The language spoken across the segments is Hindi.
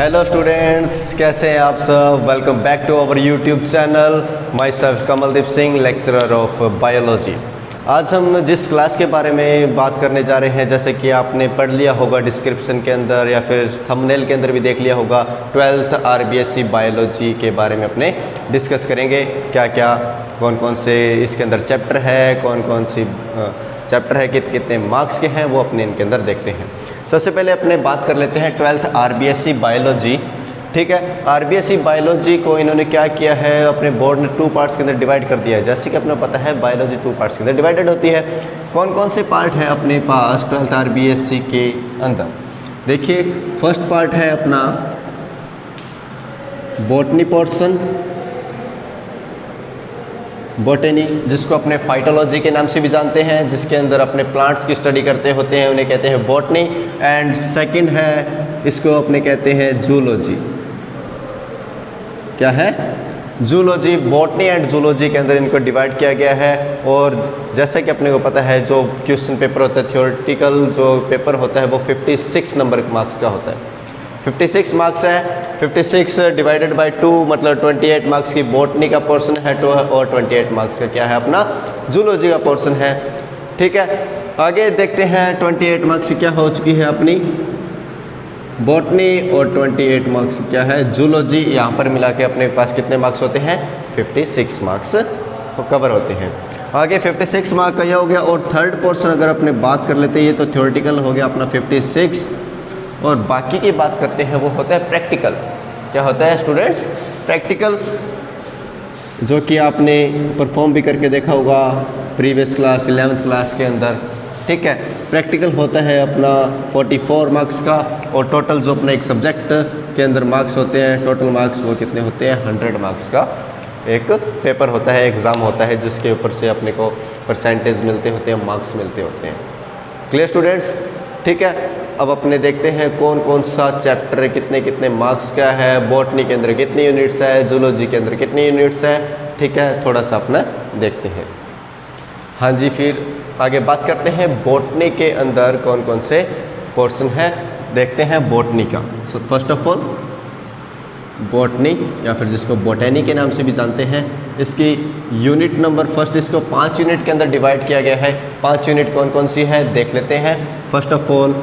हेलो स्टूडेंट्स, कैसे हैं आप सब। Welcome back to our YouTube channel. Myself Kamaldeep Singh, lecturer of biology. आज हम जिस क्लास के बारे में बात करने जा रहे हैं, जैसे कि आपने पढ़ लिया होगा डिस्क्रिप्शन के अंदर या फिर थंबनेल के अंदर भी देख लिया होगा, 12th RBSc बायोलॉजी के बारे में अपने डिस्कस करेंगे। क्या क्या कौन कौन से इसके अंदर चैप्टर है, कौन कौन सी चैप्टर है, कितने मार्क्स के हैं, वो अपने इनके अंदर देखते हैं। सबसे पहले अपने बात कर लेते हैं 12th RBSc बायोलॉजी। ठीक है, RBSc बायोलॉजी को इन्होंने क्या किया है, अपने बोर्ड ने 2 पार्ट्स के अंदर डिवाइड कर दिया है। जैसे कि अपने पता है बायोलॉजी 2 पार्ट्स के अंदर डिवाइडेड होती है। कौन कौन से पार्ट है अपने पास 12th RBSc के अंदर? देखिए, फर्स्ट पार्ट है अपना बॉटनी पोर्शन, बॉटनी, जिसको अपने फाइटोलॉजी के नाम से भी जानते हैं, जिसके अंदर अपने प्लांट्स की स्टडी करते होते हैं, उन्हें कहते हैं बॉटनी। एंड सेकंड है, इसको अपने कहते हैं जूलॉजी। क्या है? जूलॉजी। बॉटनी एंड जूलॉजी के अंदर इनको डिवाइड किया गया है। और जैसे कि अपने को पता है, जो क्वेश्चन पेपर होता है, थ्योरेटिकल जो पेपर होता है, वो 56 नंबर मार्क्स का होता है। 56 मार्क्स है। 56 डिवाइडेड बाय 2 मतलब 28 मार्क्स की बॉटनी का पोर्शन है और 28 मार्क्स का क्या है अपना जूलॉजी का पोर्शन है। ठीक है, आगे देखते हैं 28 मार्क्स की क्या हो चुकी है अपनी बॉटनी और 28 मार्क्स क्या है जूलॉजी। यहाँ पर मिला के अपने पास कितने मार्क्स होते हैं? 56 मार्क्स कवर होते हैं। आगे 56 मार्क्स का यह हो गया। और थर्ड पोर्शन अगर अपने बात कर लेते हैं, ये तो थ्योरेटिकल हो गया अपना 56, और बाकी की बात करते हैं वो होता है प्रैक्टिकल। क्या होता है स्टूडेंट्स? प्रैक्टिकल, जो कि आपने परफॉर्म भी करके देखा होगा प्रीवियस क्लास 11th क्लास के अंदर। ठीक है, प्रैक्टिकल होता है अपना 44 मार्क्स का। और टोटल जो अपना एक सब्जेक्ट के अंदर मार्क्स होते हैं, टोटल मार्क्स वो कितने होते हैं? 100 मार्क्स का एक पेपर होता है, एग्ज़ाम होता है, जिसके ऊपर से अपने को परसेंटेज मिलते होते हैं, मार्क्स मिलते होते हैं। Clear students? ठीक है, अब अपने देखते हैं कौन कौन सा चैप्टर है, कितने कितने मार्क्स का है, बॉटनी के अंदर कितनी यूनिट्स है, जूलॉजी के अंदर कितनी यूनिट्स है। ठीक है, थोड़ा सा अपना देखते हैं। हाँ जी, फिर आगे बात करते हैं बॉटनी के अंदर कौन कौन से पोर्शन है, देखते हैं बॉटनी का। फर्स्ट ऑफ ऑल बॉटनी, या फिर जिसको बॉटनी के नाम से भी जानते हैं, इसकी यूनिट नंबर फर्स्ट, इसको 5 यूनिट के अंदर डिवाइड किया गया है। 5 यूनिट कौन कौन सी है देख लेते हैं। First of all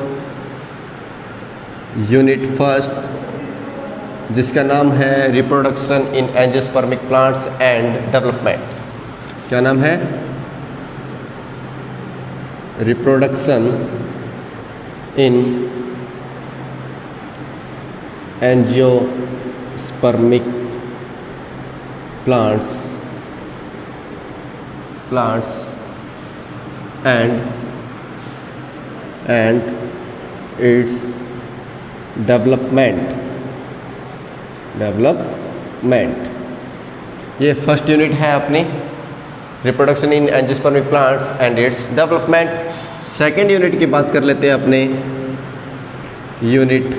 unit first, जिसका नाम है reproduction in angiospermic plants and development. क्या नाम है? Reproduction in angiospermic plants and its development. ये फर्स्ट यूनिट है अपनी reproduction in angiospermic plants and its development. Second unit की बात कर लेते हैं अपने यूनिट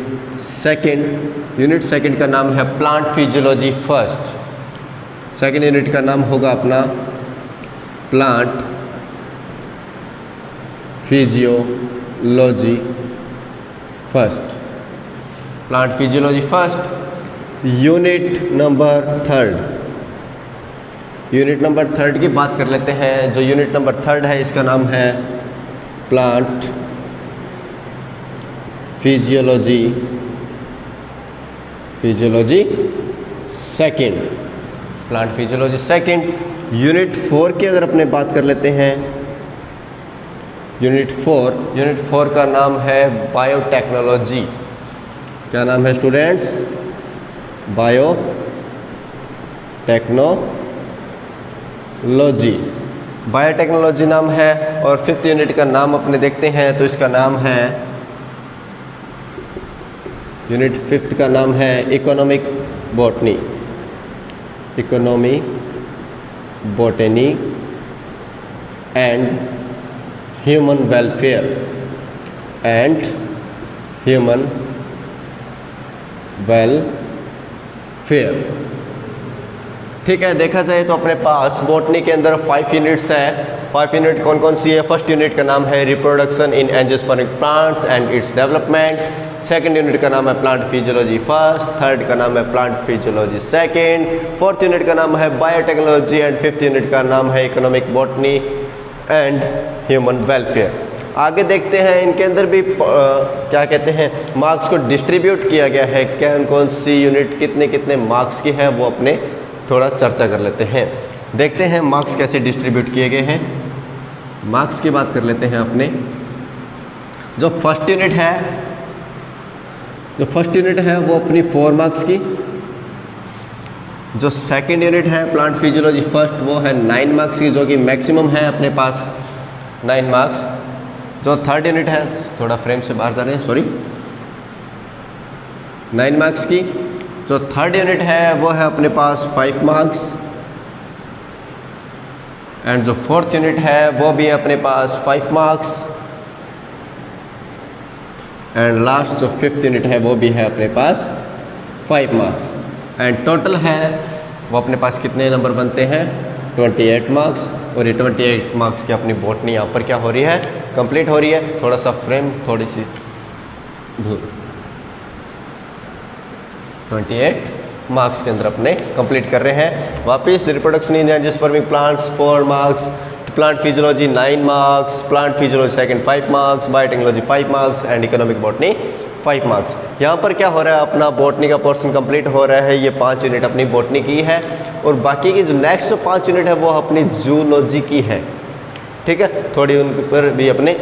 सेकेंड का नाम है plant physiology first. Second unit का नाम होगा अपना plant physiology first. Plant physiology first. Unit number third की बात कर लेते हैं। जो यूनिट नंबर थर्ड है, इसका नाम है plant physiology second. Plant physiology second. Unit 4 की अगर अपने बात कर लेते हैं, यूनिट 4 का नाम है बायोटेक्नोलॉजी। क्या नाम है स्टूडेंट्स? बायोटेक्नोलॉजी नाम है। और 5th यूनिट का नाम अपने देखते हैं, तो इसका नाम है, यूनिट 5th का नाम है economic botany and human welfare ठीक है, देखा जाए तो अपने पास बॉटनी के अंदर 5 यूनिट्स है। 5 यूनिट कौन कौन सी है? फर्स्ट यूनिट का नाम है reproduction in angiospermic plants and its development. Second unit का नाम है प्लांट फिजियोलॉजी फर्स्ट। थर्ड का नाम है plant physiology second. Fourth unit का नाम है बायोटेक्नोलॉजी एंड फिफ्थ यूनिट का नाम है economic botany and human welfare. आगे देखते हैं इनके अंदर भी क्या कहते हैं मार्क्स को डिस्ट्रीब्यूट किया गया है, कौन कौन सी यूनिट कितने कितने मार्क्स की है वो अपने थोड़ा चर्चा कर लेते हैं। देखते हैं मार्क्स कैसे डिस्ट्रीब्यूट किए गए हैं। मार्क्स की बात कर लेते हैं अपने। जो फर्स्ट यूनिट है वो अपनी 4 मार्क्स की। जो सेकंड यूनिट है प्लांट फिजियोलॉजी फर्स्ट वो है 9 मार्क्स की, जो कि मैक्सिमम है अपने पास 9 मार्क्स। जो थर्ड यूनिट है, थोड़ा फ्रेम से बाहर जा रहे हैं, सॉरी, 9 मार्क्स की। जो थर्ड यूनिट है वो है अपने पास 5 मार्क्स। एंड जो फोर्थ यूनिट है वो भी है अपने पास 5 मार्क्स। एंड लास्ट जो फिफ्थ यूनिट है वो भी है अपने पास 5 मार्क्स। एंड टोटल है वो अपने पास कितने नंबर बनते हैं? 28 मार्क्स। और ये 28 मार्क्स की अपनी बॉटनी यहाँ पर क्या हो रही है? कंप्लीट हो रही है। थोड़ा सा फ्रेम थोड़ी सी दूर। 28 मार्क्स के अंदर अपने कंप्लीट कर रहे हैं। वापस reproduction in angiospermic plants 4 marks, plant physiology 9 marks, plant physiology second 5 marks, biotechnology 5 marks and economic botany 5 marks. यहाँ पर क्या हो रहा है? अपना बॉटनी का पोर्शन कंप्लीट हो रहा है। ये 5 यूनिट अपनी बॉटनी की है और बाकी की जो नेक्स्ट 5 यूनिट है वो अपनी जूलॉजी की है। ठीक है, थोड़ी उन पर भी अपने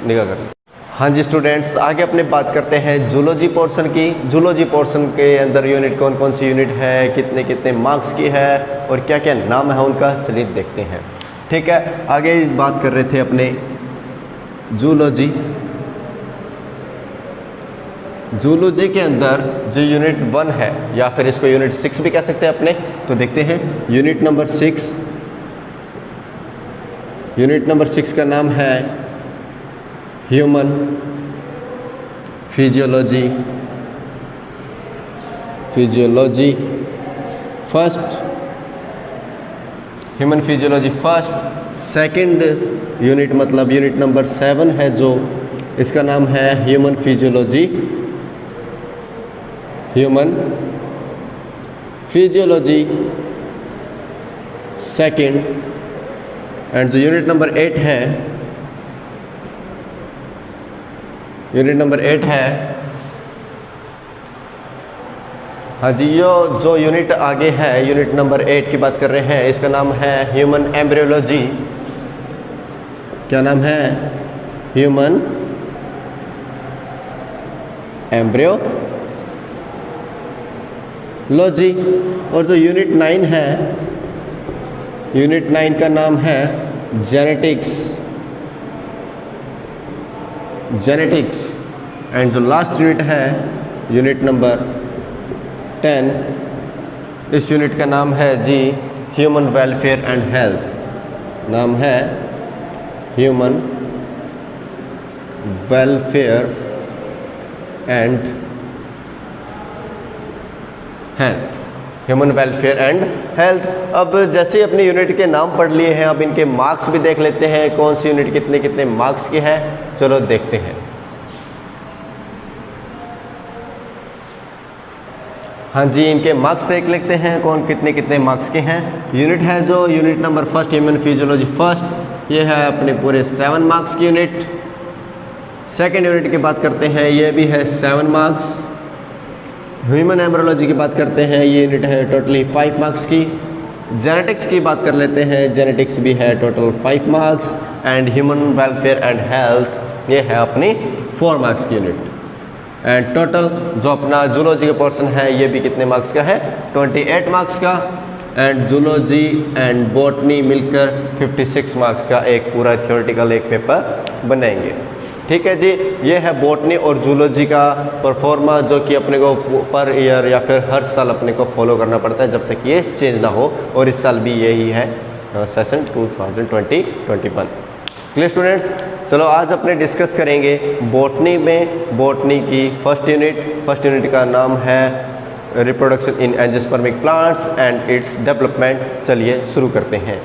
निगाह करें। हाँ जी स्टूडेंट्स, आगे अपने बात करते हैं जूलॉजी पोर्शन की। जूलॉजी पोर्शन के अंदर यूनिट कौन कौन सी यूनिट है, कितने कितने मार्क्स की है और क्या क्या नाम है उनका, चलिए देखते हैं। ठीक है, आगे बात कर रहे थे अपने जूलॉजी। जूलॉजी के अंदर जो यूनिट 1 है या फिर इसको यूनिट 6 भी कह सकते हैं अपने, तो देखते हैं यूनिट नंबर 6। यूनिट नंबर 6 का नाम है human physiology first. Human physiology first. Second unit मतलब यूनिट नंबर 7 है जो, इसका नाम है ह्यूमन फिजियोलॉजी सेकंड। एंड जो यूनिट नंबर 8 है, हाँ जी, ये जो यूनिट आगे है यूनिट नंबर 8 की बात कर रहे हैं, इसका नाम है ह्यूमन एम्ब्रियोलॉजी। क्या नाम है? Human embryology. और जो यूनिट 9 है, यूनिट 9 का नाम है जेनेटिक्स। एंड जो लास्ट यूनिट है यूनिट नंबर 10, इस यूनिट का नाम है जी ह्यूमन वेलफेयर एंड हेल्थ। नाम है human welfare and health. Human welfare and health. अब जैसे अपने यूनिट के नाम पढ़ लिए हैं, अब इनके मार्क्स भी देख लेते हैं, कौन सी यूनिट कितने कितने मार्क्स की है। चलो देखते हैं। हाँ जी, इनके मार्क्स देख लेते हैं कौन कितने कितने मार्क्स के हैं। यूनिट है जो unit number first human physiology first, ये है अपने पूरे 7 मार्क्स की यूनिट। सेकेंड यूनिट की बात करते हैं, ये भी है 7 मार्क्स। ह्यूमन एम्ब्रियोलॉजी की बात करते हैं, ये यूनिट है टोटली 5 मार्क्स की। जेनेटिक्स की बात कर लेते हैं, जेनेटिक्स भी है total 5 marks. And human welfare and health, ये है अपनी 4 मार्क्स की यूनिट। एंड टोटल जो अपना जूलॉजी का पोर्शन है ये भी कितने मार्क्स का है? 28 मार्क्स का। एंड जूलॉजी एंड बॉटनी मिलकर 56 मार्क्स का एक पूरा थ्योरेटिकल एक पेपर बनाएंगे। ठीक है जी, ये है बॉटनी और जूलॉजी का परफॉर्मा जो कि अपने को पर ईयर या फिर हर साल अपने को फॉलो करना पड़ता है जब तक ये चेंज ना हो। और इस साल भी यही है सेशन 2020-21। क्लियर स्टूडेंट्स, चलो आज अपने डिस्कस करेंगे बॉटनी में बॉटनी की फर्स्ट यूनिट का नाम है reproduction in angiospermic plants and its development. चलिए शुरू करते हैं।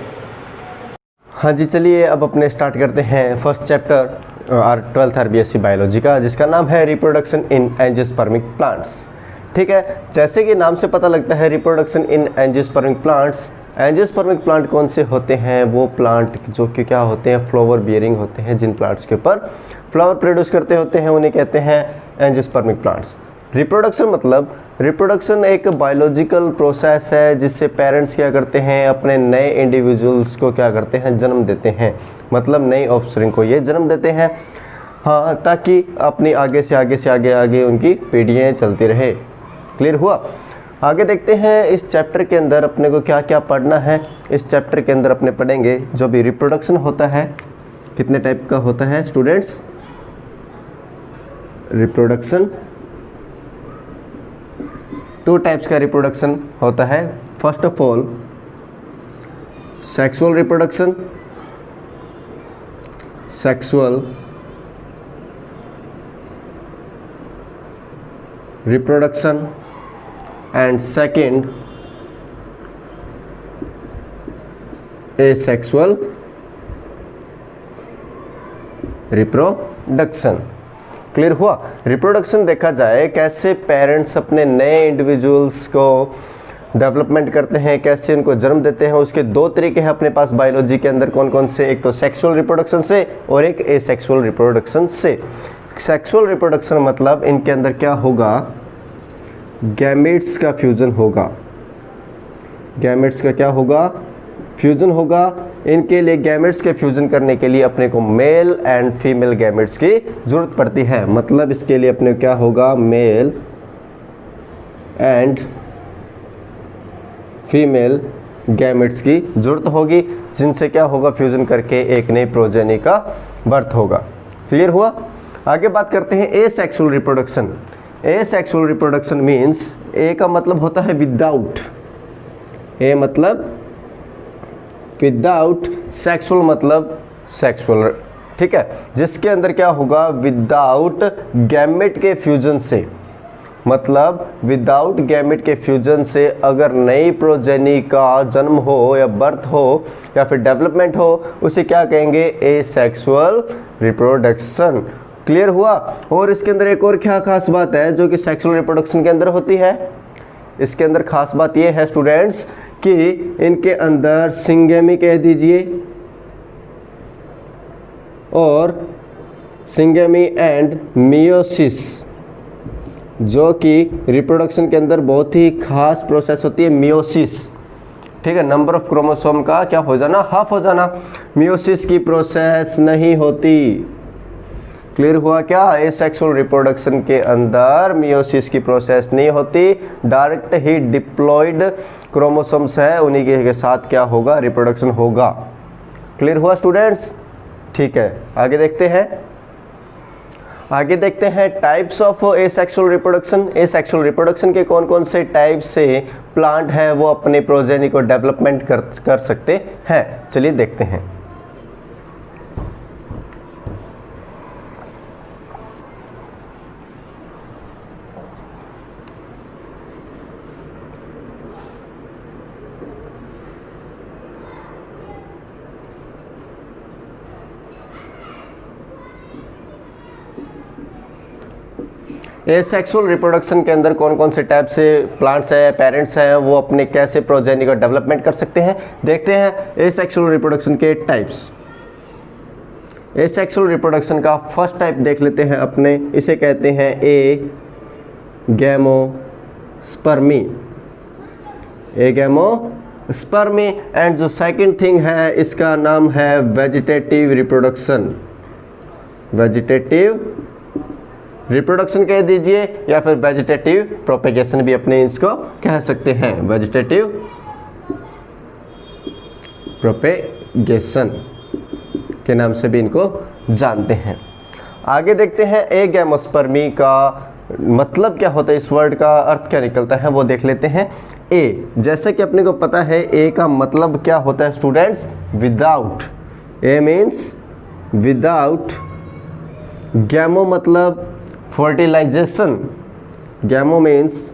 हाँ जी, चलिए अब अपने स्टार्ट करते हैं फर्स्ट चैप्टर और 12th RBSc बायोलॉजी का, जिसका नाम है रिप्रोडक्शन इन एंजियोस्पर्मिक प्लांट्स। ठीक है, जैसे कि नाम से पता लगता है reproduction in angiospermic plants. Angiospermic plant कौन से होते हैं? वो प्लांट जो कि क्या होते हैं, फ्लावर बियरिंग होते हैं, जिन प्लांट्स के ऊपर फ्लावर प्रोड्यूस करते होते हैं उन्हें कहते हैं एंजियोस्पर्मिक प्लांट्स। रिप्रोडक्शन मतलब रिप्रोडक्शन एक बायोलॉजिकल प्रोसेस है जिससे पेरेंट्स क्या करते हैं, अपने नए इंडिविजुअल्स को क्या करते हैं, जन्म देते हैं। मतलब नई ऑफस्प्रिंग को ये जन्म देते हैं, हाँ, ताकि अपनी आगे से आगे उनकी पीढ़ियाँ चलती रहे। क्लियर हुआ? आगे देखते हैं इस चैप्टर के अंदर अपने को क्या क्या पढ़ना है। इस चैप्टर के अंदर अपने पढ़ेंगे जो भी रिप्रोडक्शन होता है, कितने टाइप का होता है स्टूडेंट्स? रिप्रोडक्शन 2 टाइप्स का रिप्रोडक्शन होता है। First of all sexual reproduction, sexual reproduction and second asexual reproduction. Clear हुआ? रिप्रोडक्शन देखा जाए कैसे पेरेंट्स अपने नए इंडिविजुअल्स को डेवलपमेंट करते हैं, कैसे उनको जन्म देते हैं। उसके 2 तरीके हैं अपने पास बायोलॉजी के अंदर। कौन कौन से? एक तो सेक्सुअल रिप्रोडक्शन से और एक एसेक्सुअल रिप्रोडक्शन से। सेक्सुअल रिप्रोडक्शन मतलब इनके अंदर क्या होगा, गैमेट्स का फ्यूजन होगा। गैमेट्स का क्या होगा? फ्यूजन होगा। इनके लिए गैमेट्स के फ्यूजन करने के लिए अपने को मेल एंड फीमेल गैमेट्स की ज़रूरत पड़ती है। मतलब इसके लिए अपने क्या होगा, मेल एंड फीमेल गैमेट्स की ज़रूरत होगी, जिनसे क्या होगा, फ्यूजन करके एक नई प्रोजेनी का बर्थ होगा। क्लियर हुआ? आगे बात करते हैं asexual reproduction. Asexual reproduction means A का मतलब होता है विदाउट, ए मतलब विदाउट, सेक्सुअल मतलब सेक्सुअल। ठीक है, जिसके अंदर क्या होगा, विदाउट गैमेट के फ्यूजन से। मतलब विदाउट गैमेट के फ्यूजन से अगर नई प्रोजेनी का जन्म हो या बर्थ हो या फिर डेवलपमेंट हो, उसे क्या कहेंगे, एसेक्सुअल रिप्रोडक्शन। क्लियर हुआ? और इसके अंदर एक और क्या खास बात है जो कि सेक्सुअल रिप्रोडक्शन के अंदर होती है? इसके अंदर खास बात ये है स्टूडेंट्स कि इनके अंदर सिंगेमी कह दीजिए और सिंगेमी एंड मियोसिस, जो कि रिप्रोडक्शन के अंदर बहुत ही खास प्रोसेस होती है, मियोसिस। ठीक है, नंबर ऑफ क्रोमोसोम का क्या हो जाना, हाफ हो जाना। मियोसिस की प्रोसेस नहीं होती। क्लियर हुआ क्या? एसेक्सुअल रिप्रोडक्शन के अंदर मियोसिस की प्रोसेस नहीं होती, डायरेक्ट ही डिप्लॉयड क्रोमोसोम्स है, उन्हीं के साथ क्या होगा, रिप्रोडक्शन होगा। क्लियर हुआ स्टूडेंट्स? ठीक है, आगे देखते हैं। आगे देखते हैं types of asexual reproduction. Asexual reproduction के कौन कौन से टाइप से प्लांट है वो अपने प्रोजेनी को डेवलपमेंट कर सकते हैं। चलिए देखते हैं। एसेक्सुअल रिप्रोडक्शन के अंदर कौन कौन से टाइप से प्लांट्स है, पेरेंट्स हैं, वो अपने कैसे प्रोजेनी का डेवलपमेंट कर सकते हैं, देखते हैं एसेक्सुअल रिप्रोडक्शन के टाइप्स। एसेक्सुअल रिप्रोडक्शन का फर्स्ट टाइप देख लेते हैं अपने, इसे कहते हैं ए गैमोस्पर्मी। ए गैमोस्पर्मी। एंड जो सेकंड थिंग है इसका नाम है वेजिटेटिव रिप्रोडक्शन। वेजिटेटिव रिप्रोडक्शन कह दीजिए या फिर वेजिटेटिव प्रोपेगेशन भी अपने इसको कह सकते हैं। वेजिटेटिव प्रोपेगेशन के नाम से भी इनको जानते हैं। आगे देखते हैं ए गैमोस्पर्मी का मतलब क्या होता है, इस वर्ड का अर्थ क्या निकलता है वो देख लेते हैं। ए, जैसे कि अपने को पता है ए का मतलब क्या होता है students, without. A means without, gamo मतलब fertilisation, gamo means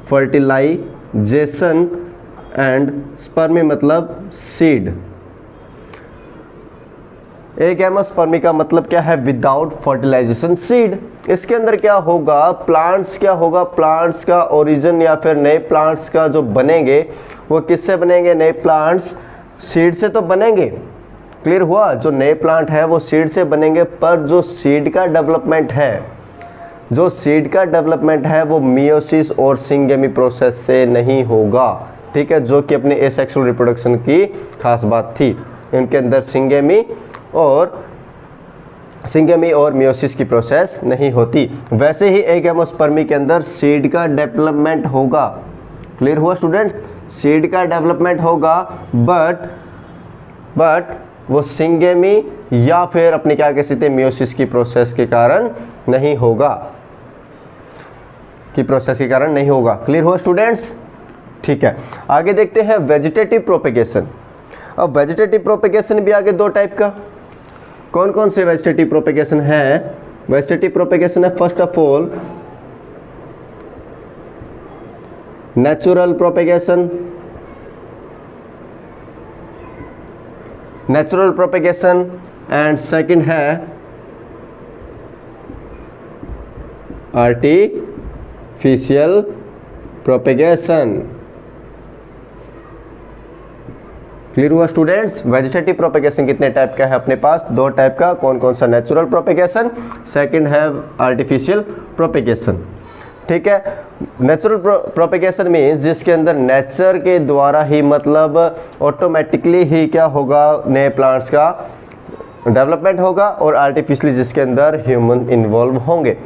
fertilisation and spermy मतलब सीड। एगैमोस्पर्मी का मतलब क्या है? Without fertilisation seed. इसके अंदर क्या होगा? प्लांट्स क्या होगा? प्लांट्स का ओरिजिन या फिर नए प्लांट्स का जो बनेंगे वो किससे बनेंगे? नए प्लांट्स सीड से तो बनेंगे। क्लियर हुआ? जो नए प्लांट है वो सीड से बनेंगे, पर जो सीड का डेवलपमेंट है वो मियोसिस और सिंगेमी प्रोसेस से नहीं होगा। ठीक है, जो कि अपने एसेक्सुअल रिप्रोडक्शन की खास बात थी। इनके अंदर सिंगेमी और मियोसिस की प्रोसेस नहीं होती। वैसे ही एगैमोस्पर्मी के अंदर सीड का डेवलपमेंट होगा। क्लियर हुआ स्टूडेंट्स? सीड का डेवलपमेंट होगा, बट वो सिंगेमी या फिर अपने क्या कह सकते हैं मियोसिस की प्रोसेस के कारण नहीं होगा, क्लियर हुआ स्टूडेंट्स? ठीक है, आगे देखते हैं वेजिटेटिव प्रोपेगेशन। अब वेजिटेटिव प्रोपेगेशन भी आगे दो टाइप का। कौन कौन से वेजिटेटिव प्रोपेगेशन है? वेजिटेटिव प्रोपेगेशन है first of all natural propagation, and second है आर्टिफिशियल प्रोपेगेशन। क्लियर हुआ स्टूडेंट्स? वेजिटेटिव प्रोपेगेशन कितने टाइप का है अपने पास? दो टाइप का। कौन कौन सा? नेचुरल प्रोपेगेशन, सेकंड है आर्टिफिशियल प्रोपेगेशन। ठीक है, नेचुरल प्रोपेगेशन मीन्स जिसके अंदर नेचर के द्वारा ही मतलब ऑटोमेटिकली ही क्या होगा? नए प्लांट्स का डेवलपमेंट होगा, और आर्टिफिशियली जिसके अंदर ह्यूमन इन्वॉल्व होंगे।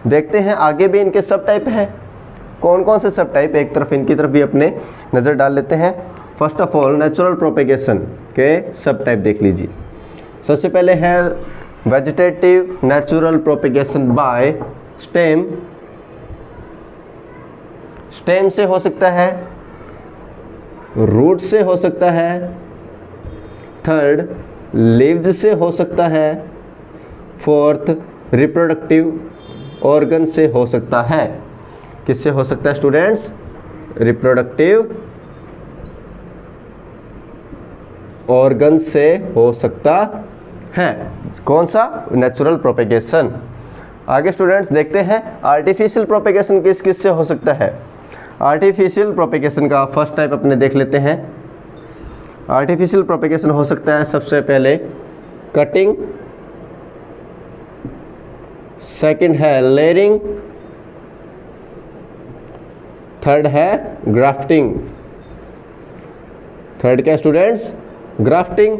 देखते हैं आगे भी इनके सब टाइप हैं। कौन कौन से सब टाइप? एक तरफ इनकी तरफ भी अपने नज़र डाल लेते हैं। First of all natural propagation के सब टाइप देख लीजिए। सबसे पहले है vegetative natural propagation by stem. Stem से हो सकता है, रूट से हो सकता है, थर्ड लीव्स से हो सकता है, फोर्थ रिप्रोडक्टिव ऑर्गन से हो सकता है। किससे हो सकता है स्टूडेंट्स? रिप्रोडक्टिव ऑर्गन से हो सकता है। कौन सा? Natural propagation. आगे स्टूडेंट्स देखते हैं आर्टिफिशियल प्रोपेगेशन किस किस से हो सकता है। आर्टिफिशियल प्रोपेगेशन का फर्स्ट टाइप अपने देख लेते हैं। आर्टिफिशियल प्रोपेगेशन हो सकता है सबसे पहले कटिंग, सेकंड है लेयरिंग, थर्ड है ग्राफ्टिंग। थर्ड क्या स्टूडेंट्स? ग्राफ्टिंग।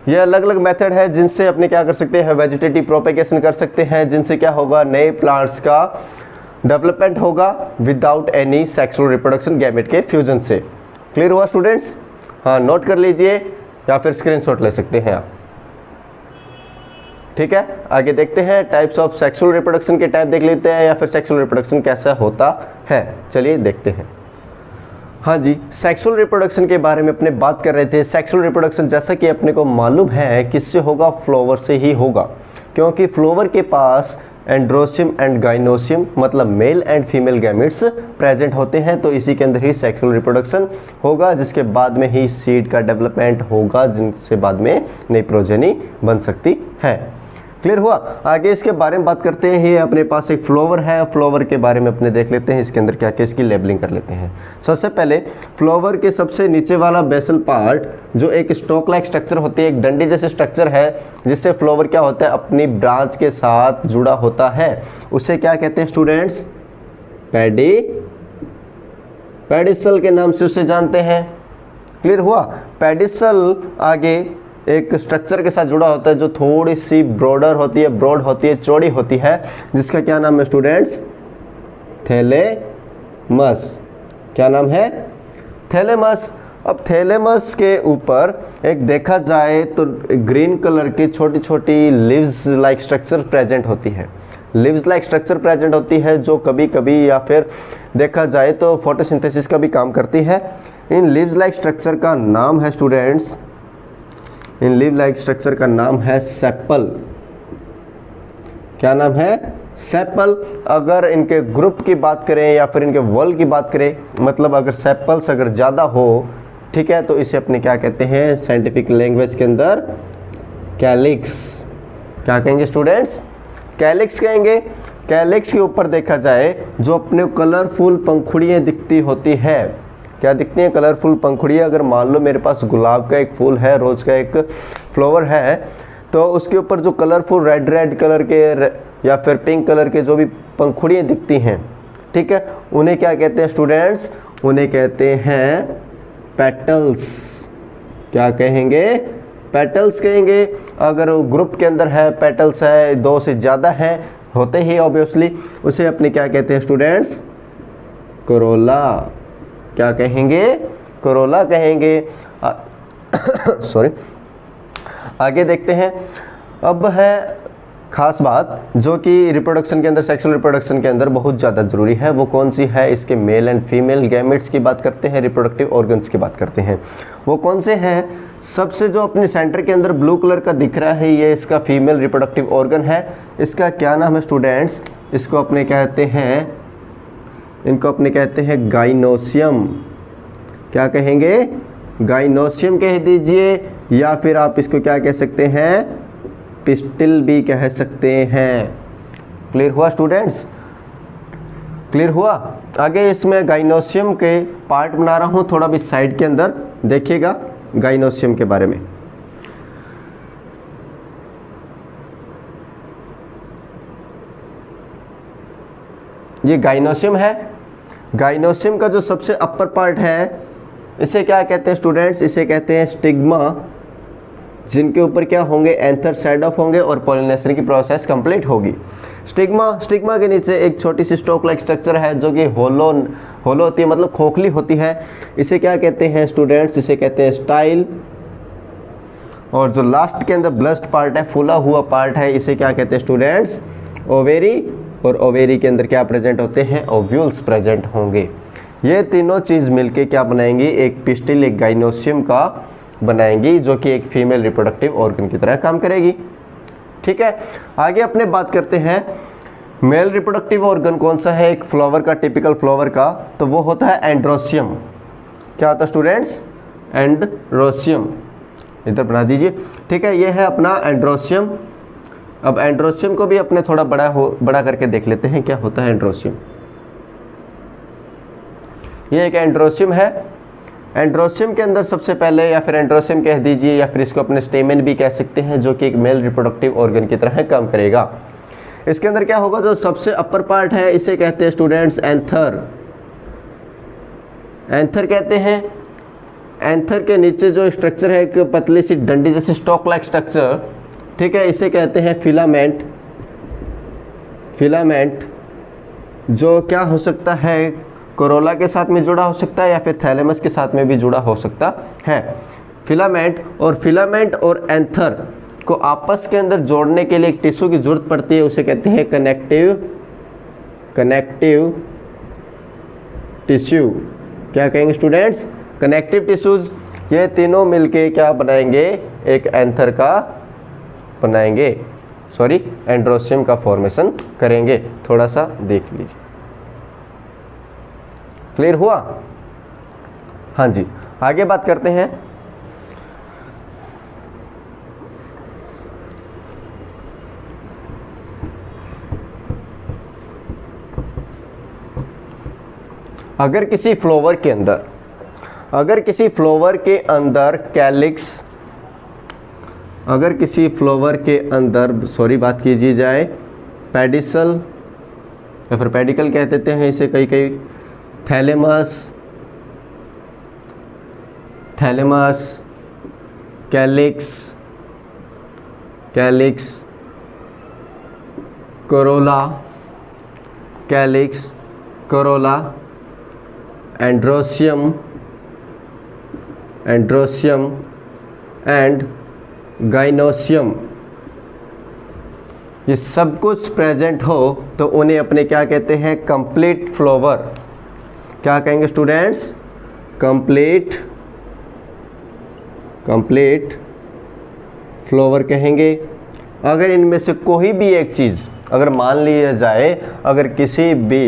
ये अलग अलग मेथड है जिनसे अपने क्या कर सकते हैं? वेजिटेटिव प्रोपेगेशन कर सकते हैं, जिनसे क्या होगा? नए प्लांट्स का डेवलपमेंट होगा without any sexual reproduction, gamete के फ्यूजन से। क्लियर हुआ स्टूडेंट्स? हाँ, नोट कर लीजिए या फिर स्क्रीनशॉट ले सकते हैं आप। ठीक है, आगे देखते हैं टाइप्स ऑफ सेक्सुअल रिप्रोडक्शन के टाइप देख लेते हैं, या फिर सेक्सुअल रिप्रोडक्शन कैसा होता है। चलिए देखते हैं। हाँ जी, सेक्सुअल रिप्रोडक्शन के बारे में अपने बात कर रहे थे। सेक्सुअल रिप्रोडक्शन जैसा कि अपने को मालूम है किससे होगा? फ्लावर से ही होगा, क्योंकि फ्लावर के पास एंड्रोसियम एंड गाइनोसियम मतलब male and female gametes present होते हैं। तो इसी के अंदर ही सेक्सुअल रिप्रोडक्शन होगा, जिसके बाद में ही सीड का डेवलपमेंट होगा, जिनसे बाद में नई प्रोजेनी बन सकती है। क्लियर हुआ? आगे इसके बारे में बात करते हैं। ये अपने पास एक फ्लावर है, फ्लावर के बारे में अपने देख लेते हैं। इसके अंदर क्या क्या इसकी लेबलिंग कर लेते हैं। सबसे पहले फ्लावर के सबसे नीचे वाला बेसल पार्ट जो एक स्टॉक लाइक स्ट्रक्चर होती है, एक डंडी जैसे स्ट्रक्चर है, जिससे फ्लावर क्या होता है? अपनी ब्रांच के साथ जुड़ा होता है। उसे क्या कहते हैं स्टूडेंट्स? पेडिसल के नाम से उसे जानते हैं। क्लियर हुआ? पेडिसल आगे एक स्ट्रक्चर के साथ जुड़ा होता है जो थोड़ी सी ब्रॉड होती है, चौड़ी होती है, जिसका क्या नाम है स्टूडेंट्स? थैलेमस। क्या नाम है? थैलेमस। अब थैलेमस के ऊपर एक देखा जाए तो ग्रीन कलर की छोटी छोटी लीव्स लाइक स्ट्रक्चर प्रेजेंट होती है। लीव्स लाइक स्ट्रक्चर प्रेजेंट होती है जो कभी कभी या फिर देखा जाए तो फोटोसिंथेसिस का भी काम करती है। इन लीव्स लाइक स्ट्रक्चर का नाम है स्टूडेंट्स, इन लीव लाइक स्ट्रक्चर का नाम है सेपल। क्या नाम है? सेपल, अगर इनके ग्रुप की बात करें या फिर इनके वॉल की बात करें, मतलब अगर सेपल्स अगर ज़्यादा हो, ठीक है, तो इसे अपने क्या कहते हैं साइंटिफिक लैंग्वेज के अंदर कैलिक्स। क्या कहेंगे स्टूडेंट्स? कैलिक्स कहेंगे। कैलिक्स के ऊपर देखा जाए जो अपने कलरफुल पंखुड़ियाँ दिखती होती है, क्या दिखती हैं? कलरफुल पंखुड़ियाँ। अगर मान लो मेरे पास गुलाब का एक फूल है, रोज़ का एक फ्लावर है, तो उसके ऊपर जो कलरफुल रेड रेड कलर के या फिर पिंक कलर के जो भी पंखुड़ियाँ दिखती हैं, ठीक है, उन्हें क्या कहते हैं स्टूडेंट्स? उन्हें कहते हैं पेटल्स। क्या कहेंगे? पेटल्स कहेंगे। अगर वो ग्रुप के अंदर है, पेटल्स है, 2 से ज़्यादा है, होते ही ऑब्वियसली, उसे अपने क्या कहते हैं स्टूडेंट्स? कोरोला। क्या कहेंगे? कोरोला कहेंगे। सॉरी, आगे देखते हैं। अब है खास बात जो कि रिप्रोडक्शन के अंदर, सेक्सुअल रिप्रोडक्शन के अंदर बहुत ज़्यादा ज़रूरी है। वो कौन सी है? इसके मेल एंड फीमेल गैमेट्स की बात करते हैं, रिप्रोडक्टिव ऑर्गन्स की बात करते हैं। वो कौन से हैं? सबसे जो अपने सेंटर के अंदर ब्लू कलर का दिख रहा है, ये इसका फीमेल रिप्रोडक्टिव ऑर्गन है। इसका क्या नाम है स्टूडेंट्स? इसको अपने कहते हैं, इनको अपने कहते हैं गाइनोसियम। क्या कहेंगे? गाइनोसियम कह दीजिए, या फिर आप इसको क्या कह सकते हैं? पिस्टिल भी कह सकते हैं। क्लियर हुआ स्टूडेंट्स? क्लियर हुआ? आगे इसमें गाइनोसियम के पार्ट बना रहा हूँ, थोड़ा भी साइड के अंदर देखिएगा गाइनोसियम के बारे में। ये गाइनोसियम है। गाइनोसियम का जो सबसे अपर पार्ट है, इसे क्या कहते हैं स्टूडेंट्स? इसे कहते हैं स्टिग्मा, जिनके ऊपर क्या होंगे? एंथर सेड ऑफ होंगे और पॉलिनेशन की प्रोसेस कंप्लीट होगी। स्टिग्मा के नीचे एक छोटी सी स्टॉक लाइक स्ट्रक्चर है जो कि होलो होती है, मतलब खोखली होती है। इसे क्या कहते हैं स्टूडेंट्स? इसे कहते हैं स्टाइल। और जो लास्ट के अंदर ब्लस्ट पार्ट है, फूला हुआ पार्ट है, इसे क्या कहते हैं स्टूडेंट्स? ओवेरी। और ओवेरी के अंदर क्या प्रेजेंट होते हैं? ओव्यूल्स प्रेजेंट होंगे। ये तीनों चीज़ मिलके क्या बनाएंगी? एक पिस्टिल, एक गाइनोसियम का बनाएंगी, जो कि एक फीमेल रिप्रोडक्टिव ऑर्गन की तरह काम करेगी। ठीक है, आगे अपने बात करते हैं मेल रिप्रोडक्टिव ऑर्गन कौन सा है एक फ्लावर का, टिपिकल फ्लावर का, तो वो होता है एंड्रोसियम। क्या होता है स्टूडेंट्स? एंड्रोसियम। इधर बना दीजिए। ठीक है, ये है अपना एंड्रोसियम। अब एंड्रोसियम को भी अपने थोड़ा बड़ा करके देख लेते हैं क्या होता है एंड्रोसियम। ये एक एंड्रोसियम है। एंड्रोसियम के अंदर सबसे पहले, या फिर एंड्रोसियम कह दीजिए, या फिर इसको अपने स्टेमेन भी कह सकते हैं, जो कि एक मेल रिप्रोडक्टिव ऑर्गन की तरह काम करेगा। इसके अंदर क्या होगा? जो सबसे अपर पार्ट है, इसे कहते हैं स्टूडेंट्स एंथर। एंथर कहते हैं। एंथर के नीचे जो स्ट्रक्चर है, एक पतली सी डंडी जैसे स्टॉक लाइक स्ट्रक्चर, ठीक है, इसे कहते हैं फिलामेंट। फिलामेंट जो क्या हो सकता है? कोरोला के साथ में जुड़ा हो सकता है, या फिर थैलेमस के साथ में भी जुड़ा हो सकता है। फिलामेंट और एंथर को आपस के अंदर जोड़ने के लिए एक टिश्यू की जरूरत पड़ती है, उसे कहते हैं कनेक्टिव टिश्यू। क्या कहेंगे स्टूडेंट्स? Connective tissues. ये तीनों मिलके क्या बनाएंगे? एक एंथर का बनाएंगे, सॉरी एंड्रोसियम का फॉर्मेशन करेंगे। थोड़ा सा देख लीजिए। क्लियर हुआ? हाँ जी, आगे बात करते हैं। अगर किसी फ्लावर के अंदर कैलिक्स, अगर किसी फ्लावर के अंदर सॉरी बात कीजिए जाए पेडिसल या फिर पेडिकल कह देते हैं इसे कई thalamus, calyx, Corolla, androecium and gynoecium, ये सब कुछ प्रेजेंट हो तो उन्हें अपने क्या कहते हैं? Complete flower. क्या कहेंगे स्टूडेंट्स? कंप्लीट फ्लावर कहेंगे। अगर इनमें से कोई भी एक चीज़ अगर मान लिया जाए अगर किसी भी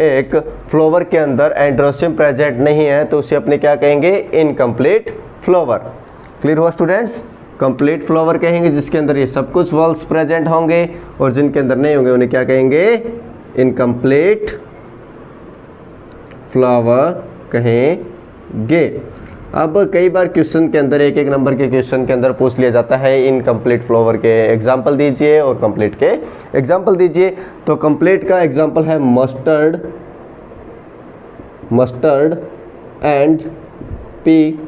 एक फ्लावर के अंदर एंड्रोसियम प्रेजेंट नहीं है तो उसे अपने क्या कहेंगे, इनकम्प्लीट फ्लावर। क्लियर हुआ स्टूडेंट्स? कंप्लीट फ्लावर कहेंगे जिसके अंदर ये सब कुछ वॉल्स प्रेजेंट होंगे, और जिनके अंदर नहीं होंगे उन्हें क्या कहेंगे, इनकम्प्लीट फ्लावर कहेंगे। अब कई बार क्वेश्चन के अंदर एक एक नंबर के क्वेश्चन के अंदर पूछ लिया जाता है इनकम्प्लीट फ्लावर के एग्जाम्पल दीजिए और कंप्लीट के एग्जाम्पल दीजिए। तो कंप्लीट का एग्जाम्पल है मस्टर्ड एंड पी,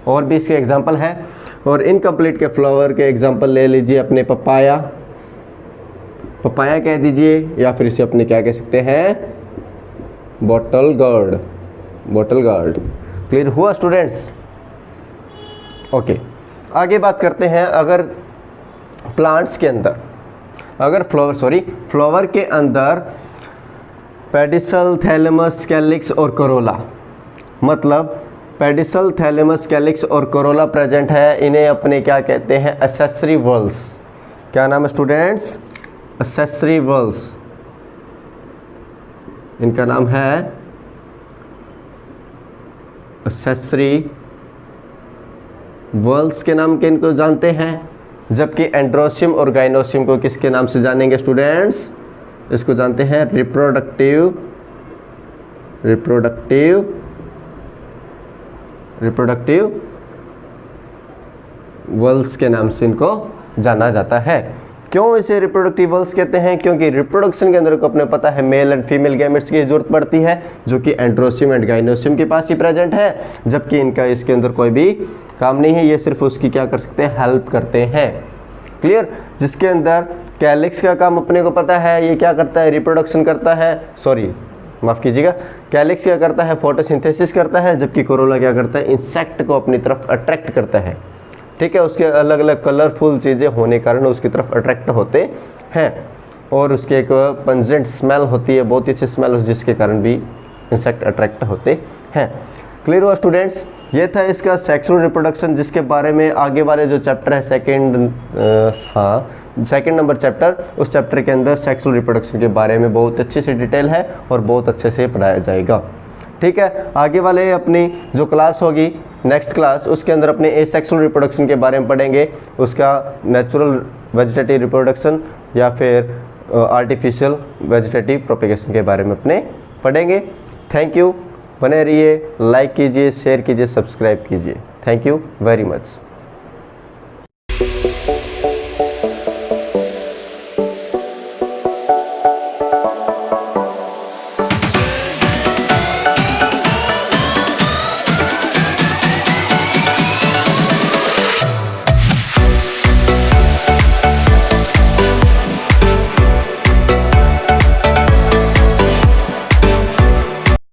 और भी इसके एग्जाम्पल है। और इनकम्प्लीट के फ्लावर के एग्जाम्पल ले लीजिए अपने पपाया कह दीजिए, या फिर इसे अपने क्या कह सकते हैं, बॉटल गार्ड। क्लियर हुआ स्टूडेंट्स? ओके, आगे बात करते हैं। अगर प्लांट्स के अंदर अगर फ्लावर के अंदर पेडिसल, थैलेमस, कैलिक्स और कोरोला, मतलब पेडिसल, थैलेमस, कैलिक्स और कोरोला प्रेजेंट है, इन्हें अपने क्या कहते हैं, एक्सेसरी वॉल्स। क्या नाम है स्टूडेंट्स? Accessory walls. इनका नाम है एक्सेसरी वॉल्स के नाम के इनको जानते हैं। जबकि एंड्रोसियम और गाइनोसियम को किसके नाम से जानेंगे स्टूडेंट्स? इसको जानते हैं रिप्रोडक्टिव वॉल्स के नाम से इनको जाना जाता है। क्यों इसे रिप्रोडक्टिव वॉल्स कहते हैं? क्योंकि रिप्रोडक्शन के अंदर को अपने पता है मेल एंड फीमेल गैमेट्स की जरूरत पड़ती है, जो कि एंड्रोसियम एंड गाइनोसियम के पास ही प्रेजेंट है, जबकि इनका इसके अंदर कोई भी काम नहीं है, ये सिर्फ उसकी क्या कर सकते हैं, हेल्प करते हैं। क्लियर? जिसके अंदर कैलिक्स का काम अपने को पता है, ये क्या करता है, रिप्रोडक्शन करता है, माफ़ कीजिएगा, कैलिक्स क्या करता है, फोटोसिंथेसिस करता है, जबकि कोरोला क्या करता है, इंसेक्ट को अपनी तरफ अट्रैक्ट करता है। ठीक है, उसके अलग अलग कलरफुल चीज़ें होने के कारण उसकी तरफ अट्रैक्ट होते हैं, और उसके एक पंजेंट स्मेल होती है, बहुत ही अच्छी स्मेल, जिसके कारण भी इंसेक्ट अट्रैक्ट होते हैं। क्लियर हुआ स्टूडेंट्स? ये था इसका सेक्सुअल रिप्रोडक्शन, जिसके बारे में आगे वाले जो चैप्टर है सेकंड नंबर चैप्टर, उस चैप्टर के अंदर सेक्सुअल रिप्रोडक्शन के बारे में बहुत अच्छे से डिटेल है और बहुत अच्छे से पढ़ाया जाएगा। ठीक है, आगे वाले अपनी जो क्लास होगी नेक्स्ट क्लास, उसके अंदर अपने एसेक्सुअल रिप्रोडक्शन के बारे में पढ़ेंगे, उसका नेचुरल वेजिटेटिव रिप्रोडक्शन या फिर आर्टिफिशियल वेजिटेटिव प्रोपेगेशन के बारे में अपने पढ़ेंगे। थैंक यू, बने रहिए, लाइक कीजिए, शेयर कीजिए, सब्सक्राइब कीजिए। Thank you very much.